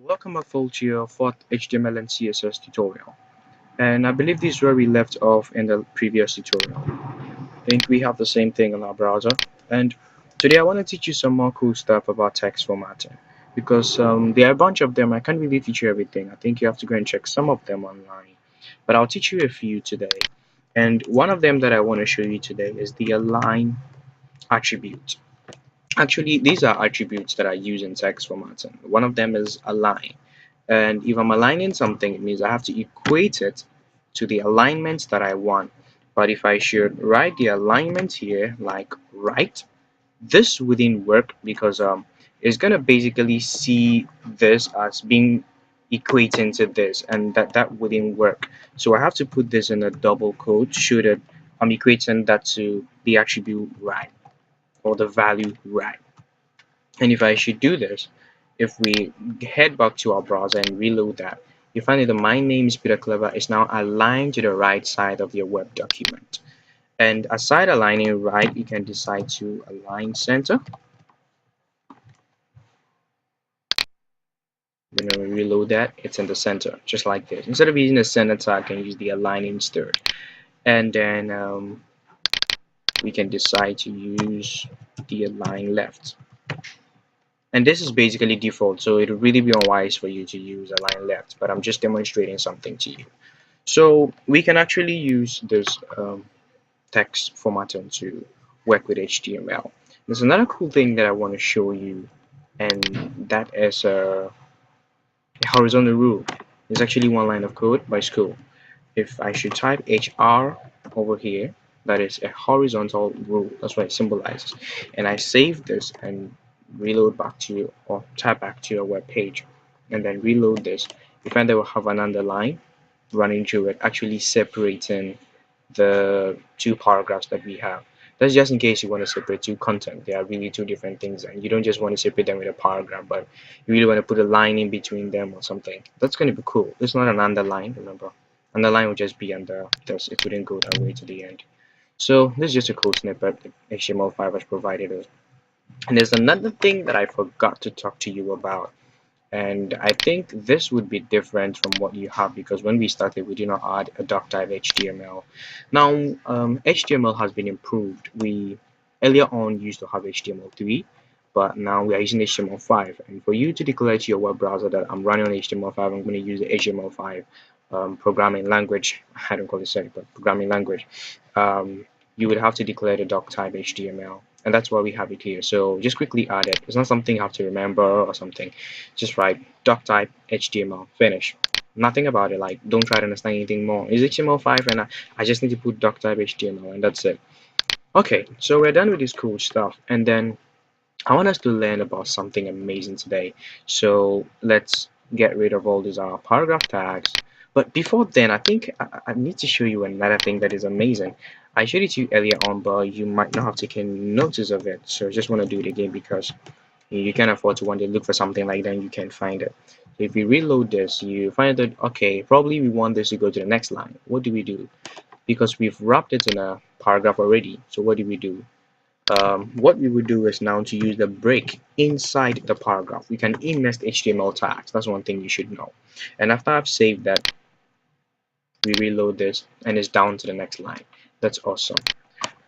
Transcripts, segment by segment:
Welcome back to your fourth HTML and CSS tutorial. And I believe this is where we left off in the previous tutorial. I think we have the same thing on our browser. And today I want to teach you some more cool stuff about text formatting. Because there are a bunch of them. I can't really teach you everything. I think you have to go and check some of them online. But I'll teach you a few today. And one of them that I want to show you today is the align attribute. Actually, these are attributes that I use in text formatting. One of them is align. And if I'm aligning something, it means I have to equate it to the alignment that I want. But if I should write the alignment here like right, this wouldn't work because it's gonna basically see this as being equating to this, and that wouldn't work. So I have to put this in a double quote so that I'm equating that to the attribute right or the value right. And if I should do this, if we head back to our browser and reload that, you find that the My Name is Peter Clever is now aligned to the right side of your web document. And aside aligning right, you can decide to align center. When we reload that, it's in the center, just like this. Instead of using the center tag, I can use the align instead. And then we can decide to use the align left. And this is basically default, so it would really be unwise for you to use align left, but I'm just demonstrating something to you. So we can actually use this text formatting to work with HTML. There's another cool thing that I want to show you, and that is a horizontal rule. It's actually one line of code by school. If I should type HR over here, that is a horizontal rule. That's what it symbolizes. And I save this and reload back to you, or tap back to your web page, and then reload this. You find that we'll have an underline running through it, actually separating the two paragraphs that we have. That's just in case you want to separate two content. They are really two different things, and you don't just want to separate them with a paragraph, but you really want to put a line in between them or something. That's going to be cool. It's not an underline, remember. Underline would just be under this. It wouldn't go that way to the end. So this is just a cool snippet that HTML5 has provided us. And there's another thing that I forgot to talk to you about, and I think this would be different from what you have because when we started we did not add a doc type HTML. Now HTML has been improved. We earlier on used to have HTML3, but now we are using HTML5, and for you to declare to your web browser that I'm running on HTML5, I'm going to use the HTML5 programming language. I don't call it sorry, but programming language. You would have to declare the doc type HTML, and that's why we have it here. So just quickly add it. It's not something you have to remember or something. Just write doc type HTML, finish. Nothing about it, like don't try to understand anything more. It's HTML5 and I just need to put doc type HTML and that's it. Okay, so we're done with this cool stuff, and then I want us to learn about something amazing today. So let's get rid of all these paragraph tags. But before then, I think I need to show you another thing that is amazing. I showed it to you earlier on, but you might not have taken notice of it. So I just want to do it again because you can afford to one day look for something like that and you can't find it. So if you reload this, you find that, okay, probably we want this to go to the next line. What do we do? Because we've wrapped it in a paragraph already. So what do we do? What we would do is now to use the break inside the paragraph. We can in-nest HTML tags. That's one thing you should know. And after I've saved that, we reload this and it's down to the next line. That's awesome.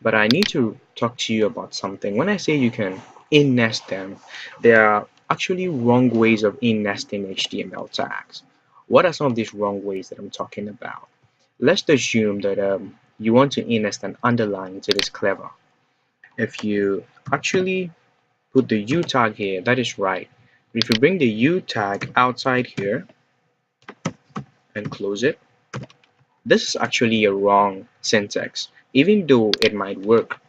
But I need to talk to you about something. When I say you can in-nest them, there are actually wrong ways of in-nesting HTML tags. What are some of these wrong ways that I'm talking about? Let's assume that you want to in-nest an underline to this clever. If you actually put the U tag here, that is right. But if you bring the U tag outside here and close it, this is actually a wrong syntax, even though it might work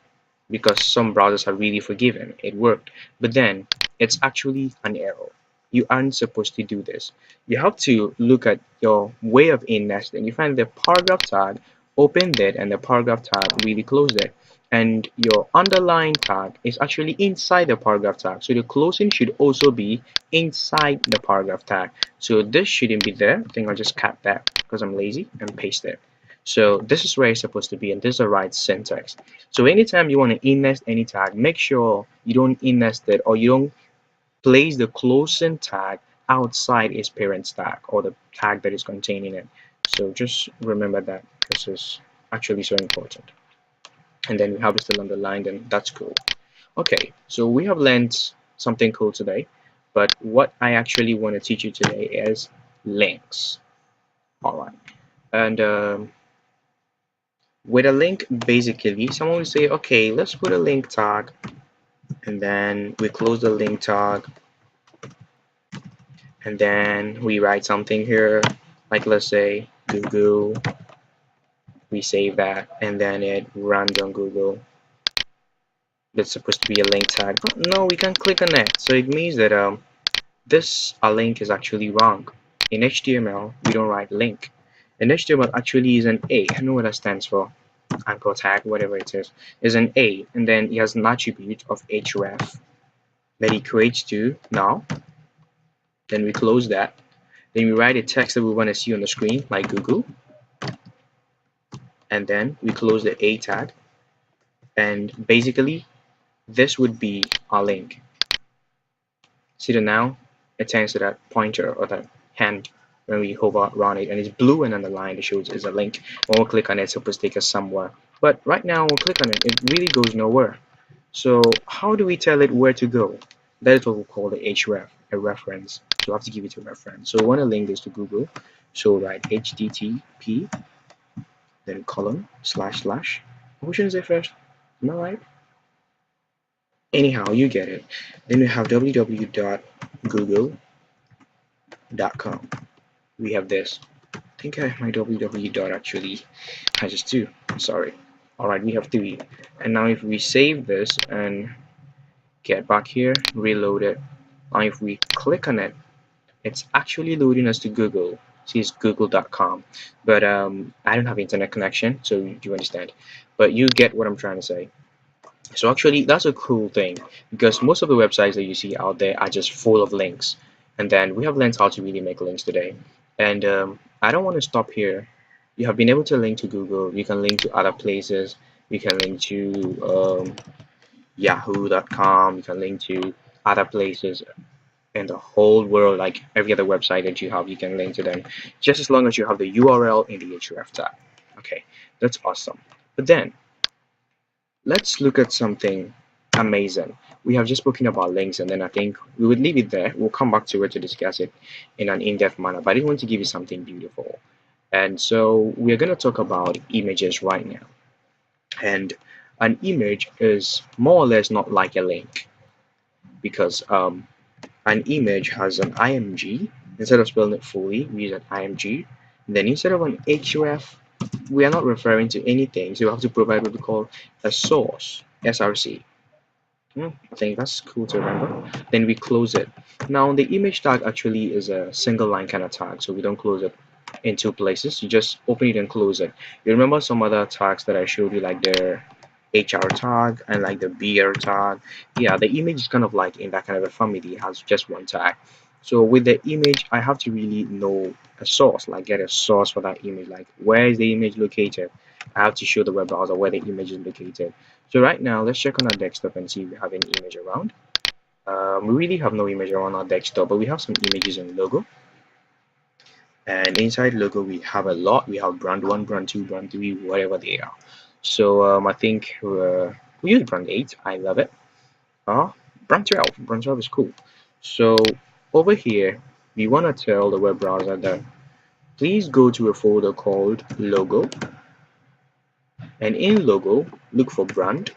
because some browsers are really forgiving. It worked, but then it's actually an error. You aren't supposed to do this. You have to look at your way of in-nesting. You find the paragraph tag, opened it, and the paragraph tag really closed it. And your underline tag is actually inside the paragraph tag. So the closing should also be inside the paragraph tag. So this shouldn't be there. I think I'll just cut that because I'm lazy and paste it. So this is where it's supposed to be, and this is the right syntax. So anytime you want to in-nest any tag, make sure you don't in-nest it or you don't place the closing tag outside its parent tag or the tag that is containing it. So just remember that this is actually so important. And then we have it still underlined, and that's cool. Okay, so we have learned something cool today, but what I actually want to teach you today is links. All right, and with a link, basically, someone will say, okay, let's put a link tag, and then we close the link tag, and then we write something here, like let's say Google. We save that, and then it runs on Google. That's supposed to be a link tag, but no, we can't click on it. So it means that this link is actually wrong. In HTML, we don't write link. In HTML actually is an A. I know what that stands for. Anchor tag, whatever it is an A, and then it has an attribute of href that equates to now. Then we close that. Then we write a text that we want to see on the screen, like Google, and then we close the A tag. And basically, this would be our link. See the now? It turns to that pointer or that hand when we hover around it, and it's blue and underlined. It shows is a link. When we click on it, it's supposed to take us somewhere. But right now, when we click on it, it really goes nowhere. So how do we tell it where to go? That is what we call the href, a reference. So I have to give it a reference. So we want to link this to Google. So write http, then colon, slash, slash. Who should I say first? Am I right? Anyhow, you get it. Then we have www.google.com. We have this. I think I have my www dot actually. I just two. Sorry. Alright, we have three. And now if we save this and get back here, reload it. Now if we click on it, it's actually loading us to Google. See, it's google.com. But I don't have internet connection, so you understand. But you get what I'm trying to say. So actually, that's a cool thing because most of the websites that you see out there are just full of links. And then we have learned how to really make links today. And I don't want to stop here. You have been able to link to Google. You can link to other places. You can link to yahoo.com. You can link to other places in the whole world, like every other website that you have, you can link to them, just as long as you have the URL in the href tag. Okay, that's awesome. But then, let's look at something amazing. We have just spoken about links, and then I think we would leave it there. We'll come back to it to discuss it in an in-depth manner, but I did want to give you something beautiful. And so we're going to talk about images right now. And an image is more or less not like a link because an image has an img. Instead of spelling it fully, we use an img. And then instead of an href, we are not referring to anything, so we have to provide what we call a source, src. I think that's cool to remember. Then we close it. Now the image tag actually is a single line kind of tag, so we don't close it in two places. You just open it and close it. You remember some other tags that I showed you, like the HR tag and like the BR tag. Yeah, the image is kind of like in that kind of a family. It has just one tag. So with the image, I have to really know a source, like get a source for that image, like where is the image located. I have to show the web browser where the image is located. So right now, let's check on our desktop and see if we have any image around. We really have no image around our desktop, but we have some images in logo. And inside logo, we have a lot. We have brand 1, brand 2, brand 3, whatever they are. So I think we use brand 8. I love it. Brand 12. Brand 12 is cool. So over here, we want to tell the web browser that please go to a folder called logo. And in logo, look for brand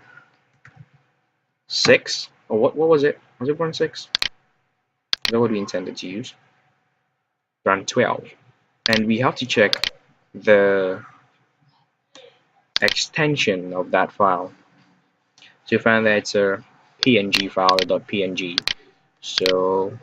6. Or what was it? Was it brand 6? Is that what we intended to use? Brand 12. And we have to check the extension of that file. So you find that it's a PNG file, a .png. So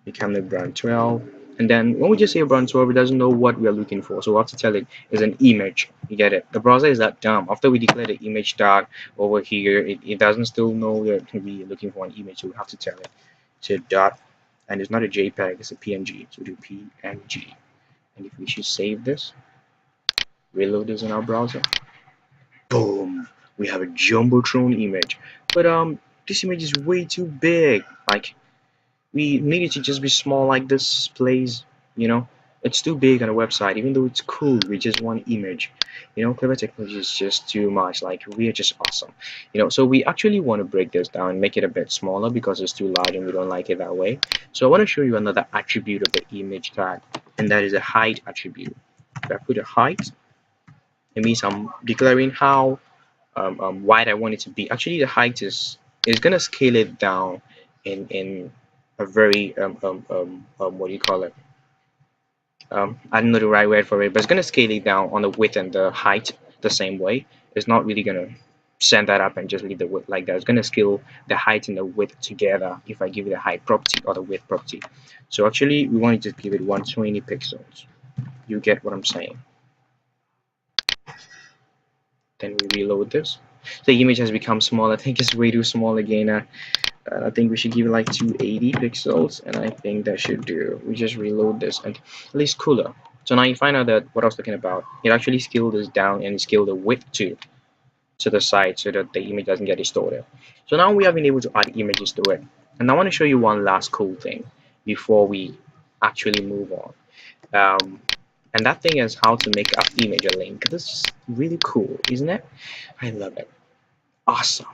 we can make brand 12. And then when we just say brand 12, it doesn't know what we're looking for. So we have to tell it is an image. You get it? The browser is that dumb. After we declare the image tag over here, it doesn't still know we're looking for an image. So we have to tell it to dot, and it's not a JPEG, it's a PNG. So we do PNG. And if we should save this, reload this in our browser, boom, we have a jumbotron image. But this image is way too big. Like, We need it to just be small like this place, you know. It's too big on the website, even though it's cool. We just want image, you know. Clever technology is just too much. Like, we are just awesome, you know. So we actually want to break this down and make it a bit smaller because it's too large and we don't like it that way. So I want to show you another attribute of the image tag, and that is a height attribute. If I put a height, it means I'm declaring how wide I want it to be. Actually, the height is gonna scale it down in a very what do you call it? I don't know the right word for it, but it's gonna scale it down on the width and the height the same way. It's not really gonna send that up and just leave the width like that. It's gonna scale the height and the width together if I give it a height property or the width property. So actually, we want to just give it 120 pixels. You get what I'm saying? Then we reload this. The image has become small. I think it's way too small again. I think we should give it like 280 pixels, and I think that should do. We just reload this and at least cooler. So now you find out that what I was talking about, it actually scaled this down and scaled the width to the side so that the image doesn't get distorted. So now we have been able to add images to it. And I want to show you one last cool thing before we actually move on. And that thing is how to make our image a link. This is really cool, isn't it? I love it. Awesome.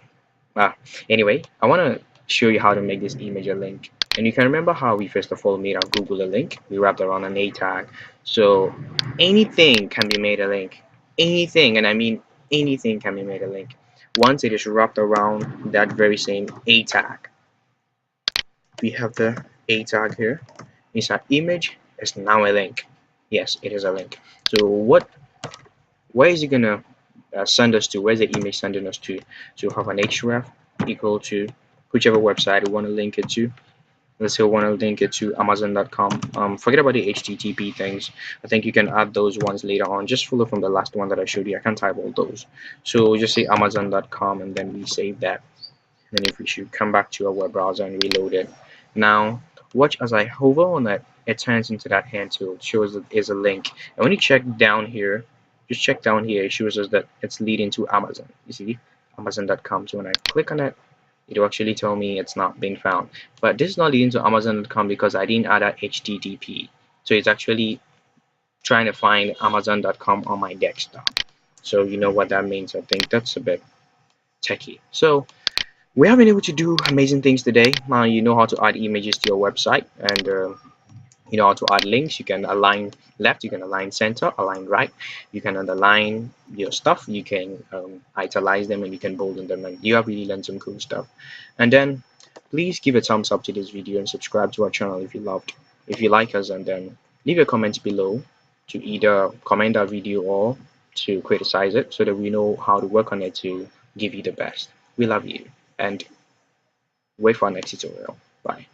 Ah, anyway, I want to show you how to make this image a link. And you can remember how we first of all made our Google a link. We wrapped around an A tag. So anything can be made a link. Anything, and I mean anything can be made a link. Once it is wrapped around that very same A tag. We have the A tag here. It's our image. It's now a link. Yes, it is a link. So where is it gonna send us to? Where's the image sending us to? So we have an href equal to whichever website we want to link it to. Let's say we want to link it to Amazon.com. Forget about the HTTP things. I think you can add those ones later on. Just follow from the last one that I showed you. I can't type all those. So just say Amazon.com and then we save that. And then if we should come back to our web browser and reload it. Now, watch as I hover on it, it turns into that hand tool. It shows it is a link. And when you check down here, just check down here, it shows us that it's leading to Amazon. You see, Amazon.com. So when I click on it, it will actually tell me it's not being found. But this is not leading to Amazon.com because I didn't add a HTTP. So it's actually trying to find Amazon.com on my desktop. So you know what that means. I think that's a bit techy. So we have been able to do amazing things today. You know how to add images to your website, and you know how to add links. You can align left, you can align center, align right. You can underline your stuff. You can italize them, and you can bolden them. And you have really learned some cool stuff. And then please give a thumbs up to this video and subscribe to our channel if you like us, and then leave a comment below to either comment our video or to criticize it so that we know how to work on it to give you the best. We love you and wait for our next tutorial. Bye.